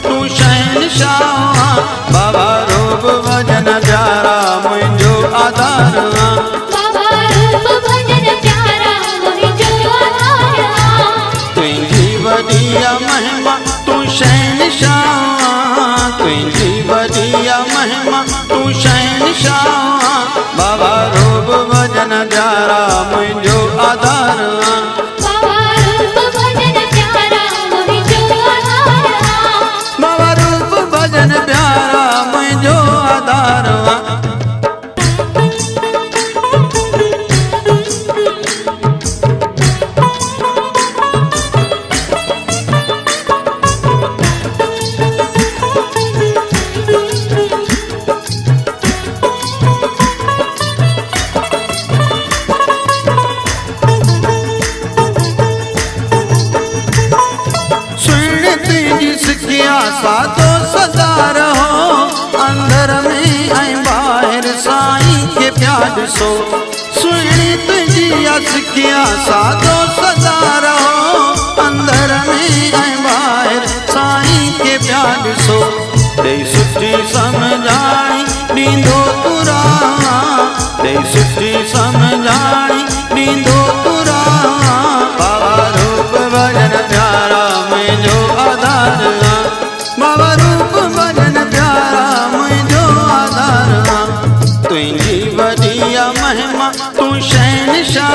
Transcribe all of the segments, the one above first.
तू शहनशाह। बाबा रूप भजन प्यारा मुझो आधार। बाबा रूप भजन प्यारा मुझो आधार। तुझी वडिया महिमा तू शहनशाह। तुझी वडिया महिमा तू शहनशाह। बाबा रूप भजन प्यारा मुझो आधार। बाबा रूप भजन प्यारा मुझो आधार। बाबा रूप भजन प्यारा मुझो आधार। साधो सदा रहो अंदर में ऐं बाहर साईं के प्यार सो। सुनी तुझी सिखिया साधो सदा रहो अंदर में ऐं बाहर साईं के प्यार सो। दे सुठी समझाई ॾींदो तुरा। दे सुठी समझाई ॾींदो तुरा। बाबा रूप भजन प्यारा मुझो आधार। बाबा रूप भजन प्यारा मुझो आधार। तुझी वडिया महिमा तू शहनशाह।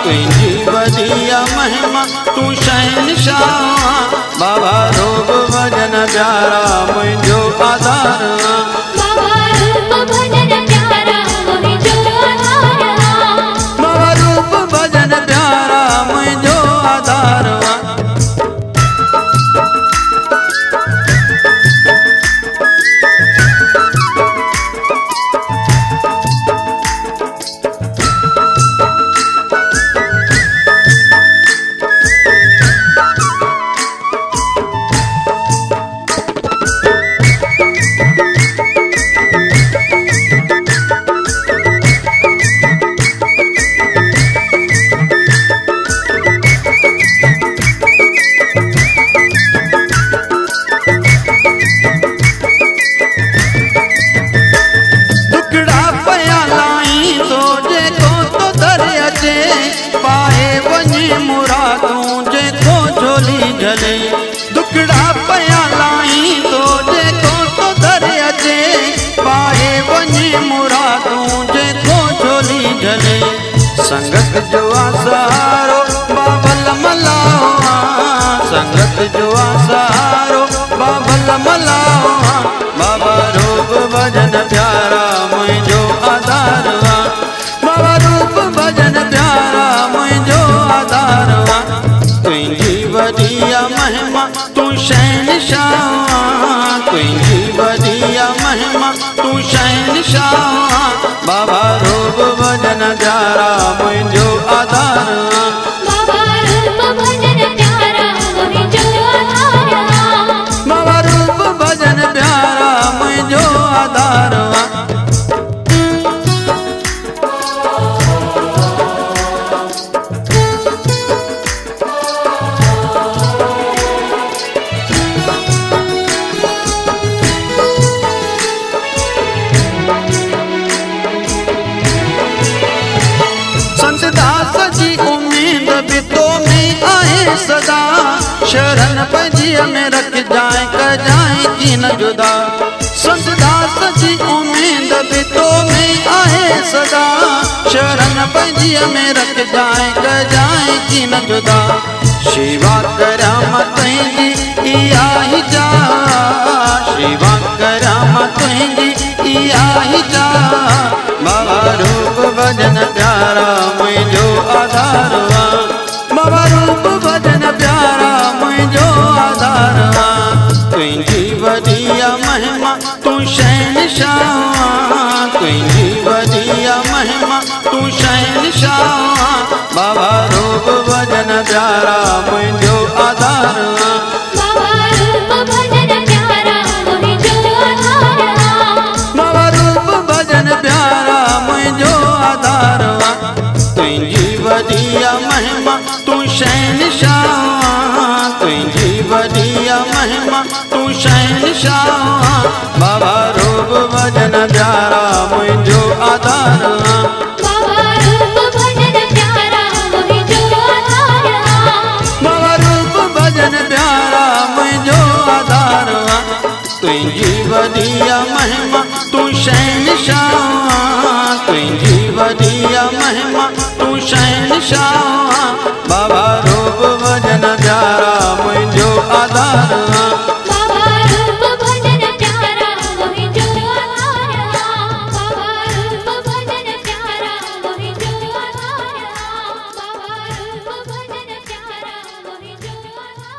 तुझी वडिया महिमा तू शहनशाह। बाबा रूप भजन प्यारा मुझो आधार। बाबा रूप भजन प्यारा मुझो आधार। बाबा रूप भजन प्यारा मुझो आधार। दुखड़ा पया लाई तो जेको तो दर अचे। पाए वञे मुरादूं जेको झोली झले। संगत जो आसहारो बाबल मलाओ। संगत जो आसहारो बाबल मलाओ। बाबा रूप भजन प्यारा मुझो आधार। बाबा रूप भजन प्यारा मुझो आधार। तुझी वडिया महिमा तू शहनशाह। तुझी वडिया महिमा तू शहनशाह। बाबा रूप भजन प्यारा मुझो आधार। बाबा रूप भजन प्यारा मुझो आधार। बाबा रूप भजन प्यारा मुझो आधार। सदा शरण पंजिया में रख जाए कर जाए की न जुदा। संतदास जी उम्मीद भी तो में आए सदा। शरण पंजिया में रख जाए कर जाए की न जुदा। शिवा करामत तुझी इया ही जा। शिवा करामत तुझी इया ही जा। बाबा रूप भजन प्यारा मुझो आधार। बाबा रूप भजन प्यारा मुझो आधार। तुझी वडिया महिमा तू शहनशाह। तुझी वडिया महिमा तू शहनशाह। बाबा रूप भजन प्यारा मुझो आधार। बाबा रूप भजन प्यारा मुझो आधार। बाबा रूप भजन प्यारा मुझो आधार। तुझी वडिया तू शहनशाह बाबा रूप भजन प्यारा मुझो आधार बाबा रूप भजन प्यारा मुझो आधार बाबा रूप भजन प्यारा मुझो आधार तुझी वॾिया महिमा तू शहनशाह तुझी वॾिया महिमा तू शहनशाह बाबा रूप भजन प्यारा मुझो आधार बाबा रूप भजन प्यारा मुझो आधार बाबा रूप भजन प्यारा मुझो आधार बाबा रूप भजन प्यारा मुझो आधार।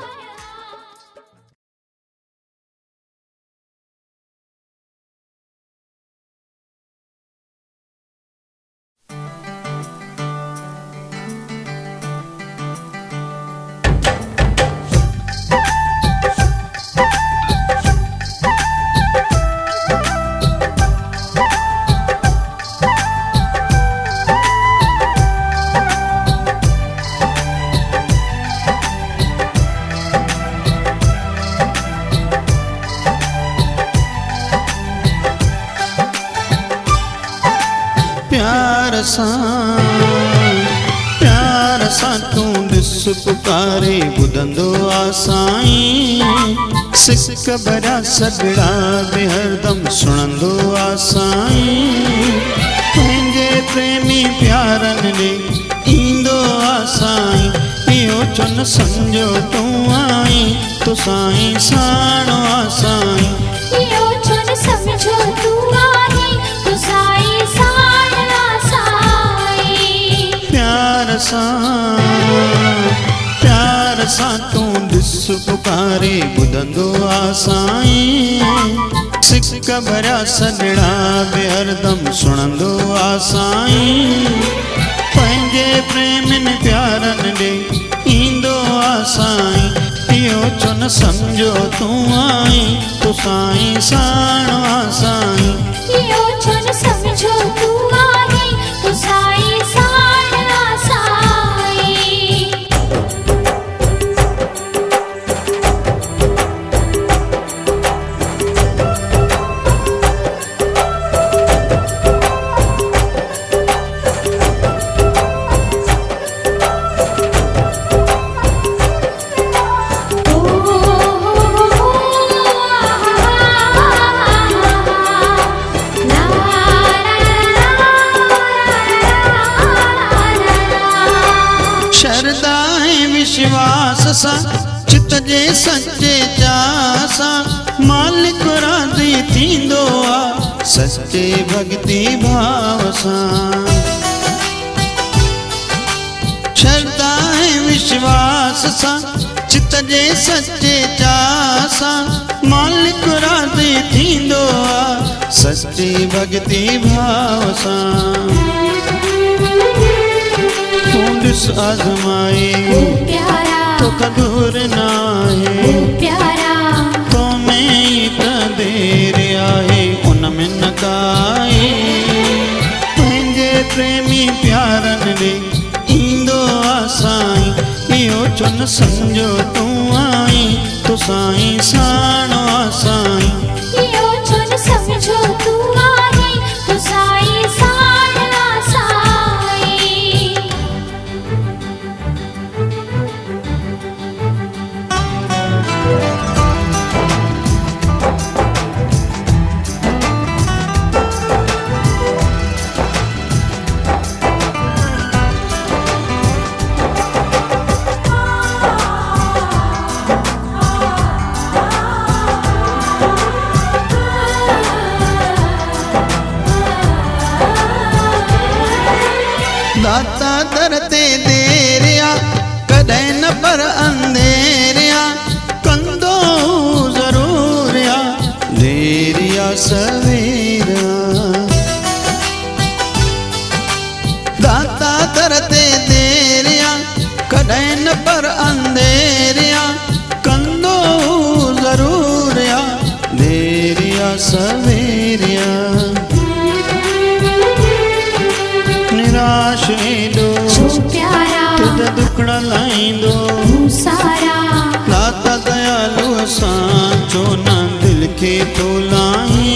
प्यार सां तू ॾिस पुकारे ॿुधंदो आ साईं सिक भरिया सॻड़ा बि हरदम सुणंदो आ साईं पंहिंजे प्रेमी प्यारनि ॾे ईंदो आ साईं इहो छो न सम्झो तूं आई तो साईं साणो आ साईं इहो छो न सम्झो तूं आई तो साईं साणो आ साईं। प्यार सां तूं ॾिस पुकारे ॿुधंदो आ साईं सिक भरिया सॻड़ा बि हरदम सुणंदो आ साईं पंहिंजे प्रेमियुनि प्यारनि ॾे ईंदो आ साईं इहो छो न सम्झो तूं आई तो साईं साणो आ साईं इहो छो न सम्झो तूं आई तो साईं साणो आ साईं। श्रद्धा ऐं विश्वास सां चित जे सचे चाह सां मालिक राज़ी थींदो आ सचे भक्ति भाव सां श्रद्धा ऐं विश्वास सां चित जे सचे चाह सां मालिक राज़ी थींदो आ सचे भक्ति भाव सां ॾिस आज़माए प्यारा तोखा दूर नाहे प्यारा तो में ई त देर आहे उन में न काए पंहिंजे प्रेमी प्यारनि ॾे ईंदो आ साईं इहो छो न सम्झो तूं आई तो साईं साणो आ साईं इहो छो न सम्झो तूं आई तो साईं साणो आ साईं। दाता दर ते देरिया कॾहिं न पर अंधेरिया कंदो ज़रूर या देरिया सवेरा दाता दर ते देरिया कॾहिं न पर अंधेरिया कंदो ज़रूर या देरिया सवेरिया निराश एॾो प्यारा तुझ दुखड़ा लाईंदो सारा दाता दयालु असां छो न दिल खे तोलाई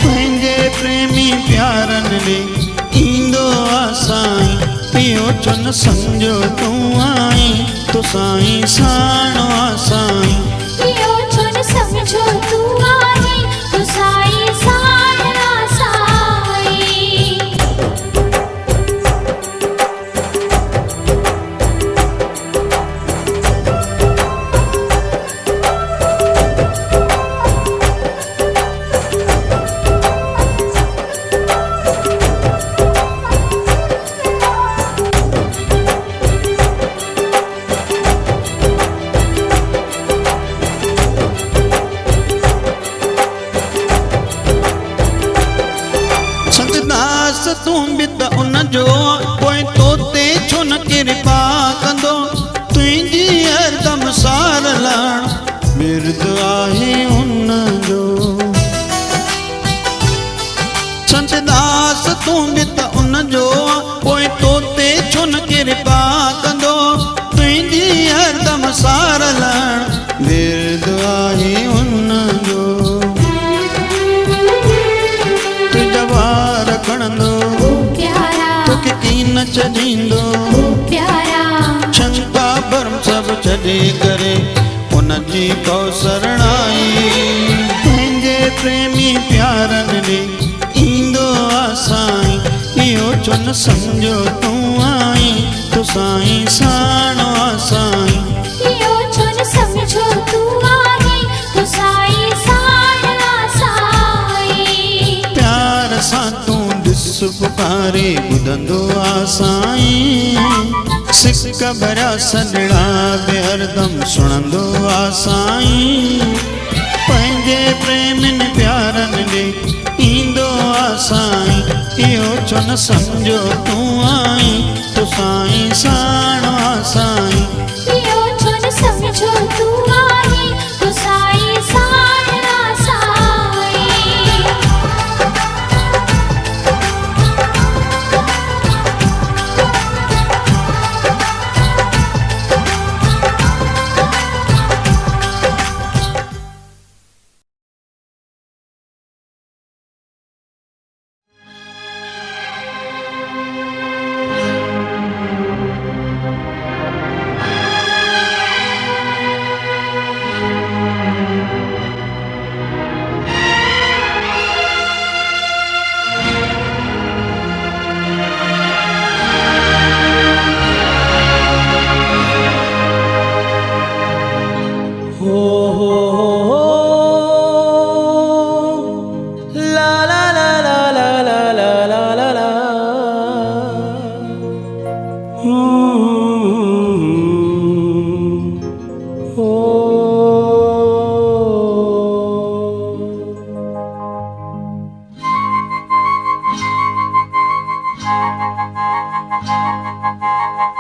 पंहिंजे प्रेमी प्यारन ॾे ईंदो आ साईं इहो छो न सम्झो तूं आई तो साईं साणो आ साईं इहो छो न समझो तू आहे तो साईं साणा साईं संतदास तूं बि त उन जो पोइ तोते छो न कृपा कंदो तुंहिंजी हरदम सार लाण बिरद आहे उन जो संतदास तूं बि त उन जो पोइ तोते छो न कृपा कंदो तुंहिंजी हरदम सार लाण बिरद आहे उन जो खणंदो प्यारा तोखे कीन छॾींदो प्यारा शंका भरम सभु छॾे करे उन जी कौसरणाई पंहिंजे प्रेमी प्यारन ॾे ईंदो आ साईं इहो छो न सम्झो तूं आई तो साईं साणो आ साईं इहो छो न समझो तू आहे तो साईं साणा साईं प्यार सां तूं ॾिस पुकारे ॿुधंदो आ साईं सिक भरिया सॾड़ा बि हरदम सुणंदो आ साईं पंहिंजे प्रेमिन प्यारन ॾे ईंदो आ साईं इहो छो न सम्झो तूं आई तो साईं साणो आ साईं इहो छो न समझो तू आहे तो साईं साणा साईं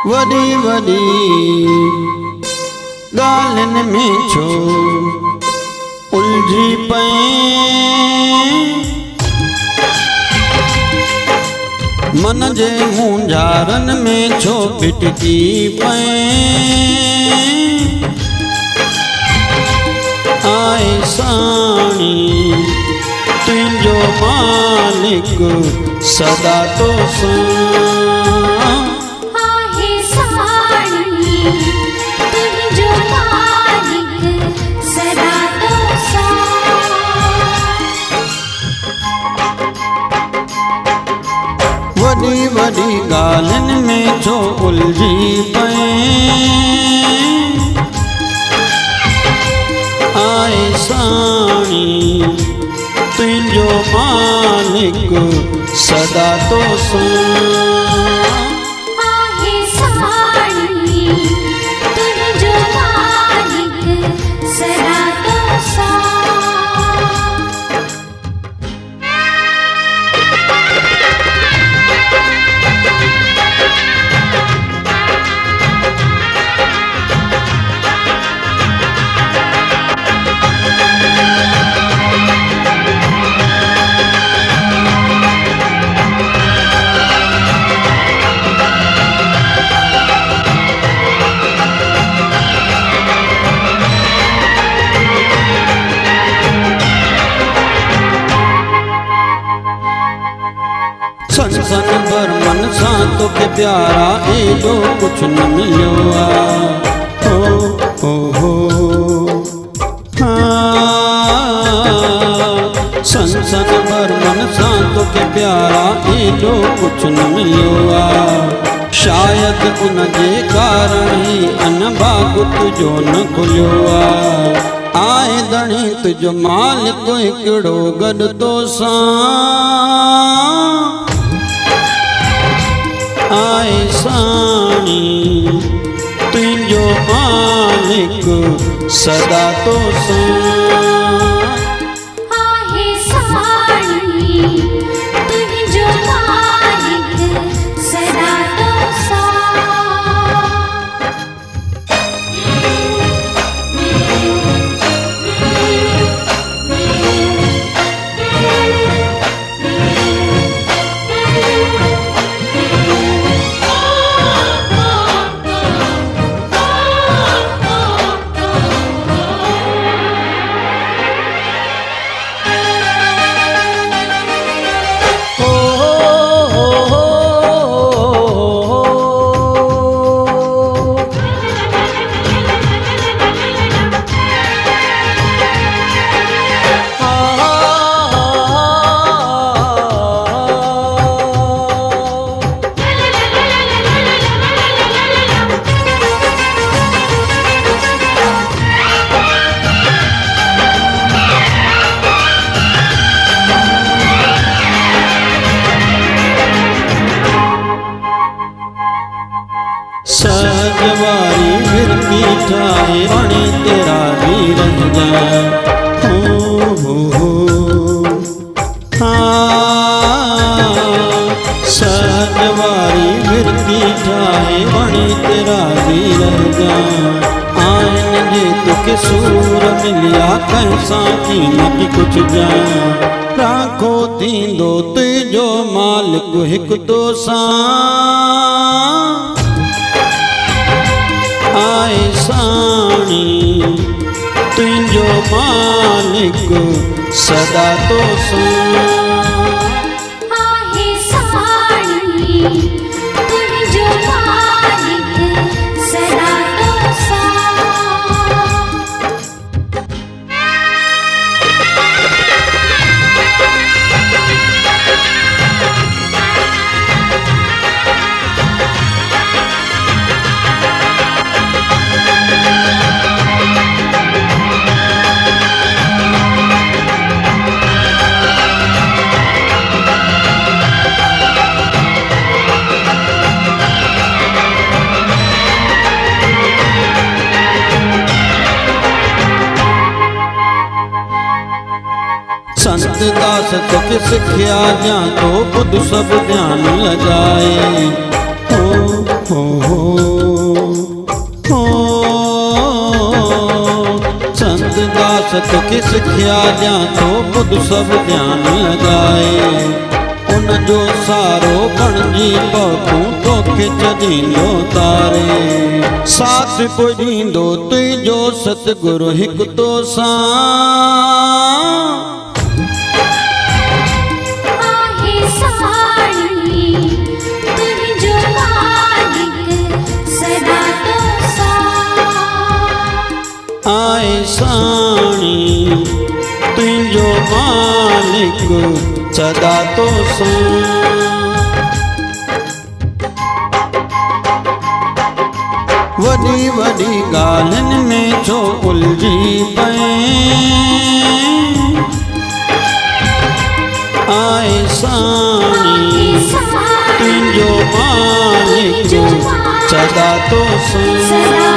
वॾी वॾी ॻाल्हियुनि में छो उलझी पए मन जे मुंझारनि में छो भिटकी पए आए साणी तुंहिंजो मालिक सदा तो सां आहे साणी तुंहिंजो मालिक सदा तो वॾी वॾी ॻाल्हियुनि में छो उलझी पए आए साणी तुंहिंजो मालिक सदा तो सां आहे साणी तुंहिंजो मालिक सदा तो तोखे प्यारा एॾो कुछ न मिलियो आ। हो संसन बर्मन सां तोखे प्यारा एॾो कुछ न मिलियो आ। शायद उन जे कारण ही अनबाग तुझो न खुलियो आ। आए धणी तुझो मालिक हिकिड़ो गॾु तोसां, आए साणी तुझो मालिक सदा तोसां। आहे साणी तुझो मालिक सदा तोसां। सजवारी फिरती ठाए वणी तेरा भी रह जाए। हो सजवारी फिरती ठाए वणी तेरा भी रह जाए। आइन जे तोखे सूर मिलिया कंहिंसां कीन की कुछ जाए। राखो थींदो तुझो मालिक हिकु तोसां, आए साणी तुझो मालिक सदा तोसां। आहे साणी तुझो मालिक सदा तोसां। संत दास तोखे सिखिया ॾियां तो ॿुध सभु ध्यान लॻाए। हो संत दास तोखे सिखिया ॾियां तो ॿुध सभु ध्यान लॻाए। उन जो सारो बणिजी पहुतूं तोखे छॾींदो तारे। साथ कोई ॾींदो तुझो सतगुरु हिकु तोसां, साणी तुझो मालिक सदा तोसां। आए साणी तुझो मालिक सदा तोसां। वॾी वॾी ॻाल्हियुनि में छो उलझी पए, आए साणी तुझो मालिक सदा तोसां।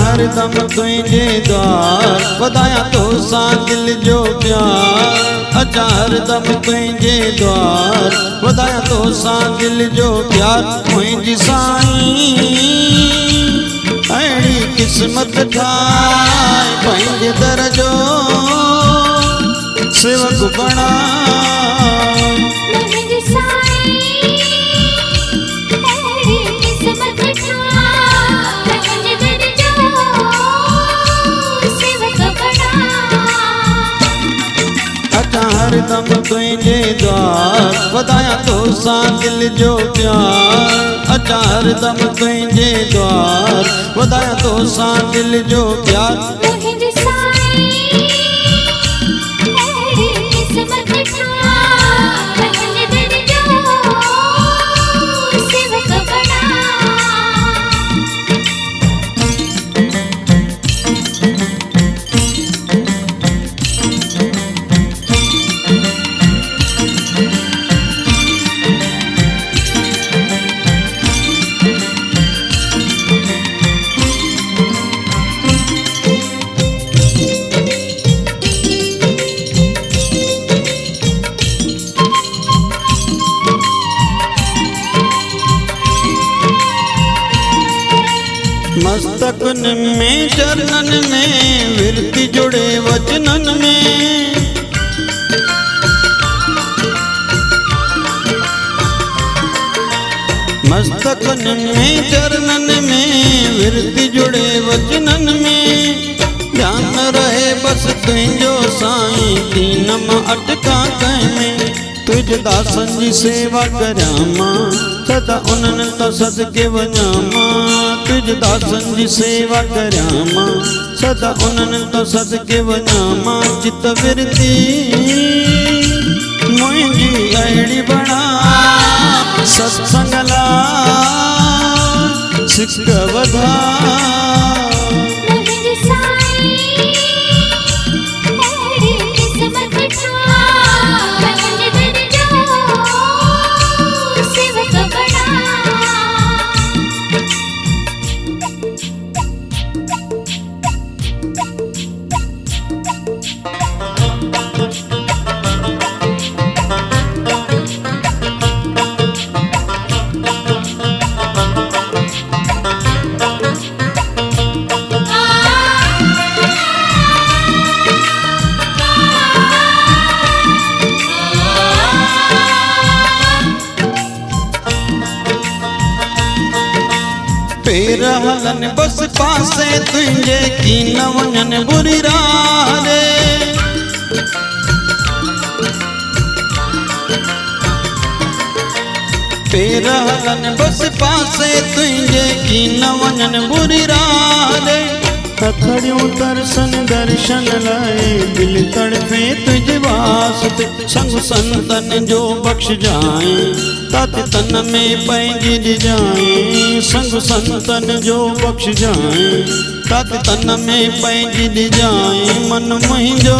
हरदम तुझे द्वार वधाया तो सा दिल जो प्यार। अचा हरदम तुझे द्वार वधाया तो सा दिल जो प्यार। मुझी साईं अड़ी किस्मत ठाए पंहिंजे दर जो सेवक बणा। मुझी साईं अड़ी किस्मत ठाए पंहिंजे दर जो सेवक बणा। अचा हरदम तुझे द्वार वधाया तो सा दिल जो प्यार। अचा हरदम तुझे द्वार वधाया तो सा दिल जो प्यार। मुझी साईं अड़ी किस्मत ठाए पंहिंजे दर जो सेवक बणा। मस्तकन में चरणन में विरति जुड़े वचनन में। मस्तकन में चरणन में विरति जुड़े वचनन में। ध्यान रहे बस तुझो साईं दीन मां अटका कंहिं में। तुझ दासन जी सेवा करियां मां सदा उन्हनि तो सदके वञां मां। तुझ दासन जी सेवा करियां मां सदा उन्हनि तो सदके वञां मां। चित विरती मुंहिंजी अहिड़ी बणा सत्संग लाइ सिक वधा। मुझी साईं अड़ी किस्मत ठाए पंहिंजे दर जो सेवक बणा। पेर हलन बस पासे तुझे की न वञन बुरी राह रे। पेर हलन बस पासे तुझे की न वञन बुरी राह रे। हथड़ियूं तरसन दर्शन लाए दिल तड़पे तुझ वास्ते। संग संतन जो बख्श जाए तात तन में पंहिंजी ॾिजाए। संग संतन जो बख्श जाए तात तन में पंहिंजी ॾिजाए। मन मुंहिंजो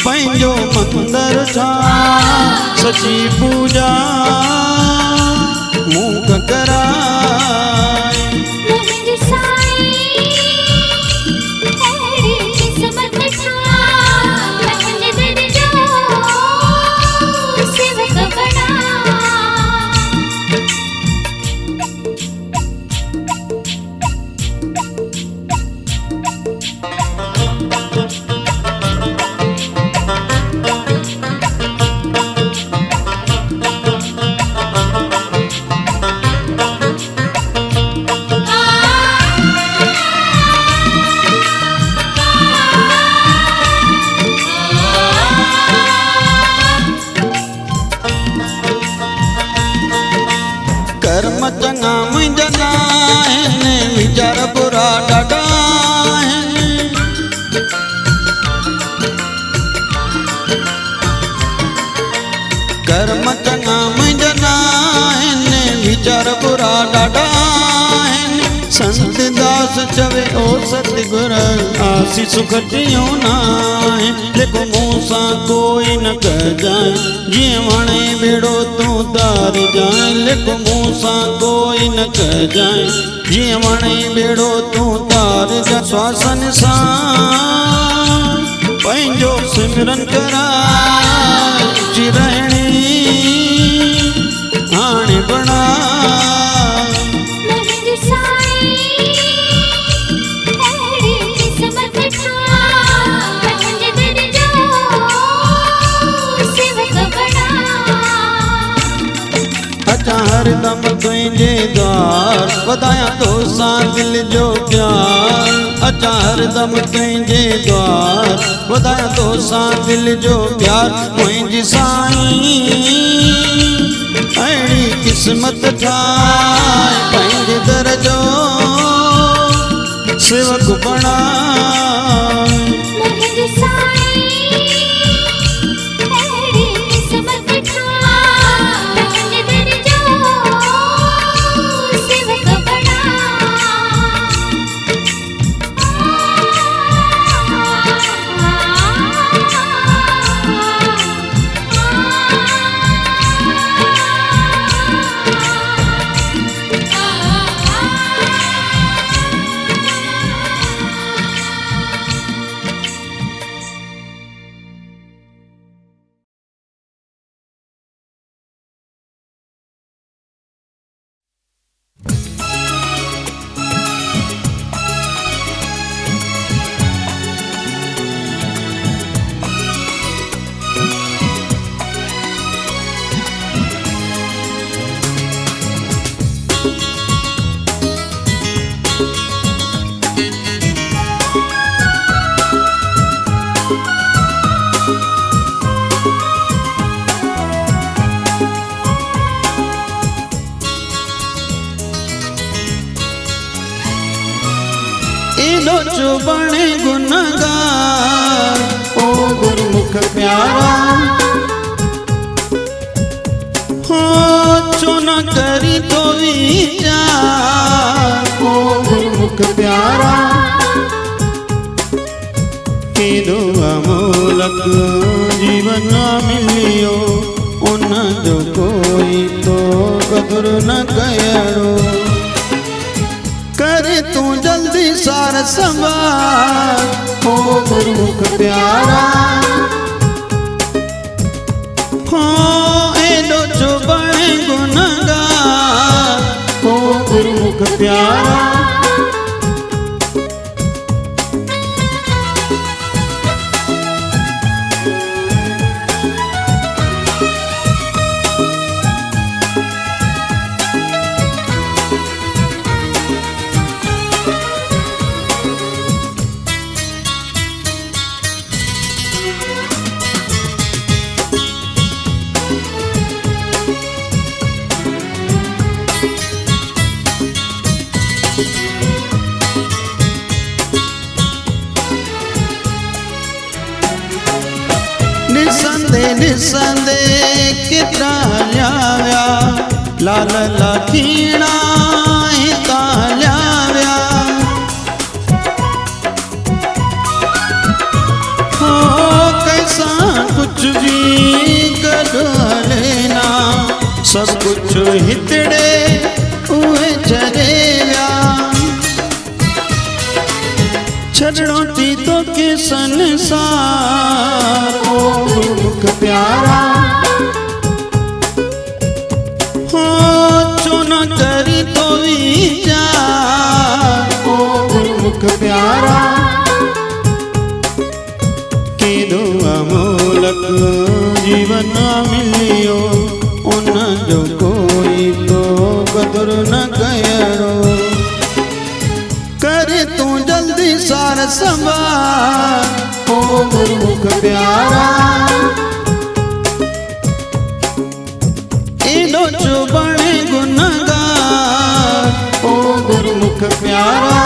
पंहिंजो मंदर ठाह सची पूजा मूंख कराए। मुझी साईं अड़ी किस्मत ठाए पंहिंजे दर जो सेवक बणा। कर्म चङा मुंहिंजा न आहिनि वीचार बुरा ॾाढा आहिनि। कर्म चङा मुंहिंजा न आहिनि वीचार बुरा ॾाढा आहिनि। संत दास चवे ओ सतगुर आसीस खटियो नाहे लिखो मूसा कोई न कह जाए जीअं वणे बेड़ो तू तार जाए लिखो मूसा कोई न कह जाए जीअं वणे बेड़ो तू तार जा श्वासन सां पंहिंजो सिमरन कराए चिरहणी हाणे बणा मुंहिंजी साईं अहिड़ी क़िस्मत ठाह मुंहिंजे दिल जो सेवक बणा अचा हरदम तुंहिंजे द्वार वधाया तोसां दिल जो प्यार अचा हरदम तुंहिंजे द्वार वधाया तोसां दिल जो प्यार मुंहिंजी साईं अहिड़ी क़िस्मत ठाहे पंहिंजे दर जो सेवक बणा मुंहिंजी साईं अहिड़ी क़िस्मत ठाह मुंहिंजे दिल जो सेवक बणा एॾो जो बणे गुनहगार ओ गुरमुख प्यारा हो छो न करी तो वीचार ओ गुरमुख प्यारा केॾो अमोलक जीवन मिलियो उन जो कोई तो कदुर न कयड़ो करे तू जल्दी सार संभाल हो गुरमुख प्यारा हो एॾो जो बणे गुनहगार हो गुरमुख प्यारा निसंदे कितना ल्याव्या लाल लाखीणा हिता ल्याव्या हो कैसा कुछ भी गॾु हलेना सब कुछ हितड़े उहे छॾे विया छॾणो थी तो के संसार ओ गुरमुख प्यारा हो छो न करी तो वीचार ओ गुरमुख प्यारा केॾो अमोलक जीवन मिलियो उन जो कोई तो कदुर न कयड़ो करे तू जल्दी सार संभाल ओ गुरमुख प्यारा एॾो जो बणे गुनहगार ओ गुरमुख प्यारा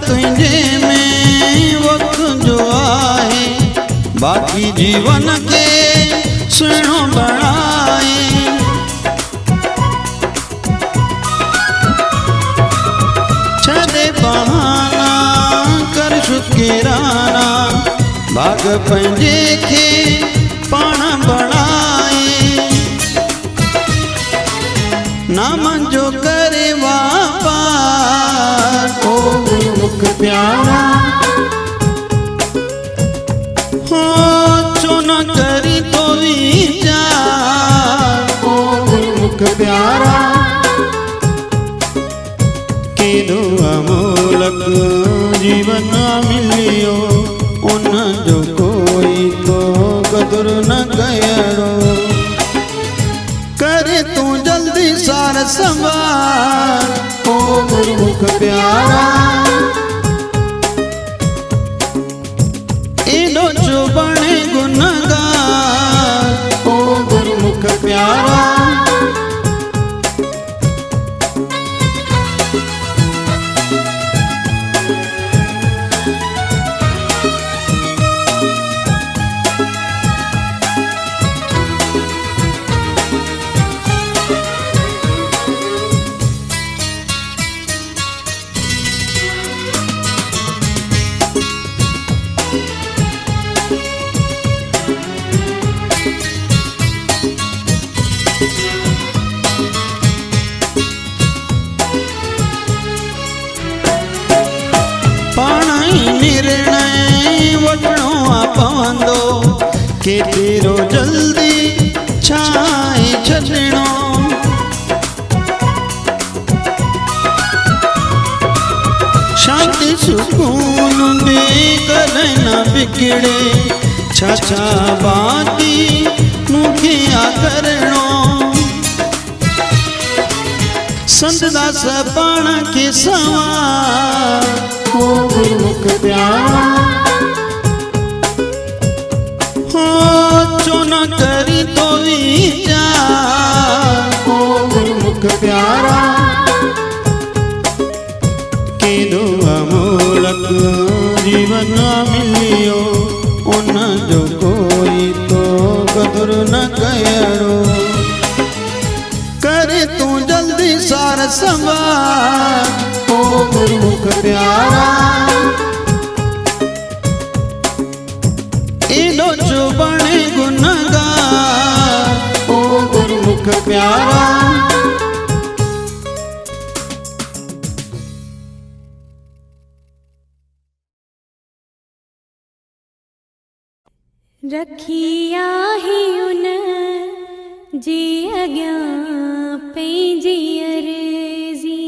तुझे में वक्त जो आहे बाकी जीवन के सुनो बनाए छदे बहाना कर शुकिराना भाग पंजे खे पाण बनाए नाम जो करे वापार ओ गुरुमुख प्यारा हो चो न करी तो विचार ओ गुरुमुख प्यारा केॾो अमोलक जीवन मिलियो उन जो कोई तो कदुर न कयड़ो करे तू जल्दी सार संभार ओ गुरुमुख प्यारा एडो जो बने गुनहगार ओ गुरुमुख प्यारा निर्णय वठणो पवंदो के तेरो जल्दी छाए छॾणो शांति सुकून में कॾहिं न बिगड़े छा बाकी मूंखे आ करणो संतदास पाण खे सवार ओ गुरुमुख प्यारा हो चो न करी तो विचार ओ गुरुमुख प्यारा केॾो अमोलक जीवन मिलियो उन जो कोई तो कदुर न कयड़ो करे तू जल्दी सार संभार ओ गुरुमुख प्यारा एडो जो बने गुनहगार ओ गुरुमुख प्यारा रखिया ही उन जी अॻियां पंहिंजी अर्ज़ी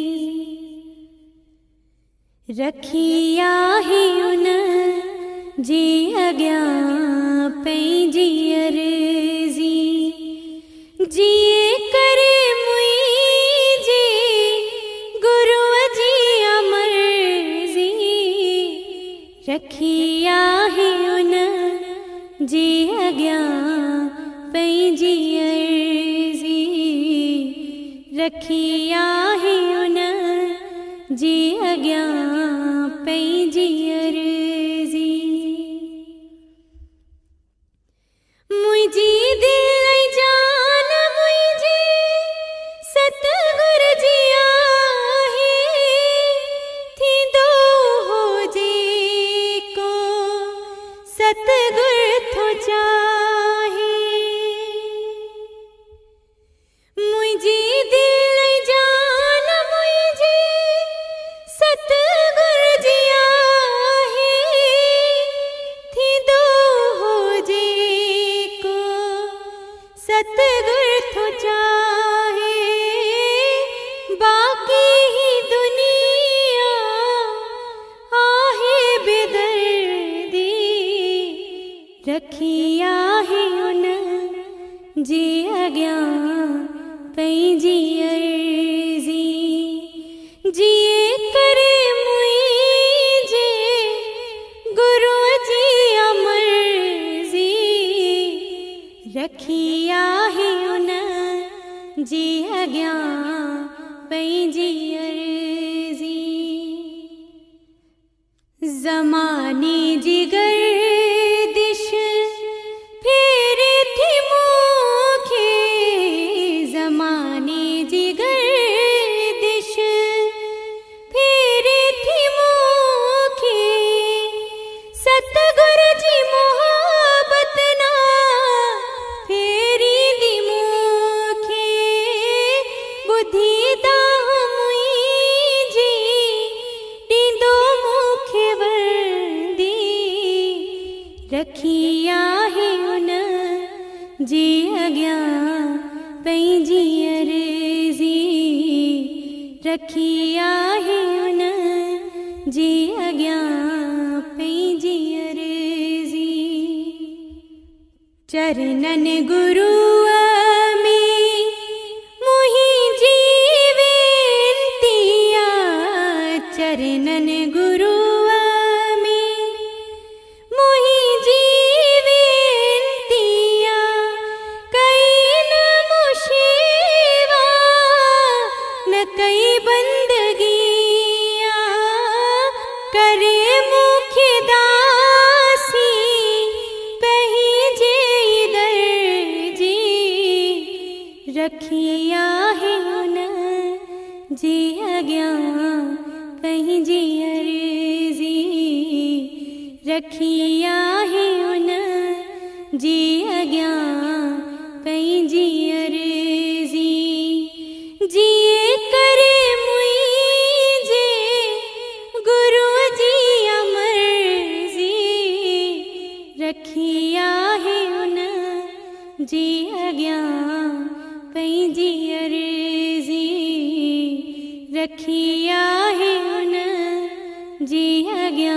रखिया ही उन जी अॻियां पंहिंजी अर्ज़ी जिए करे मुंहिंजे गुरूअ जी अमर्ज़ी रखिया ही उन जी अॻियां पंहिंजी अर्ज़ी रखिया ही उन जी अॻियां पंहिंजी अर्ज़ी मुंहिंजी दिलि जान मुंहिंजी सतगुर जी आहे थींदो हुजे को सतगुर थो चाहे मुंहिंजी दिलि जान मुंहिंजी सतगुर जी आहे थींदो हुजे को सतगुर थो चाहे बाक़ी ही दुनिया आहे बेदर्दी रखिया ही उन जी अॻियां पंहिंजी अर्ज़ी जिए करे मुंहिंजे गुरूअ जी अमर्ज़ी रखिया ही उन जी अॻियां पंहिंजी अर्ज़ी रखिया है उन जी अॻियां पंहिंजी अर्ज़ी चरणनि गुरुअ में मुंहिंजी वेनती आहे चरणनि गुरुअ में मुंहिंजी वेनती आहे कई न मुशीवा न कई बंदगी करे मुखे दासी पंहिंजे दर जी रखिया है उन जी अॻियां पंहिंजी अर्ज़ी रखिया है उन जी अॻियां पंहिंजी अर्ज़ी जिए करे मुंहिंजे गुरुअ जी मर्ज़ी रखिया है उन जी अॻियां पंहिंजी अर्ज़ी रखिया है उन जी अॻियां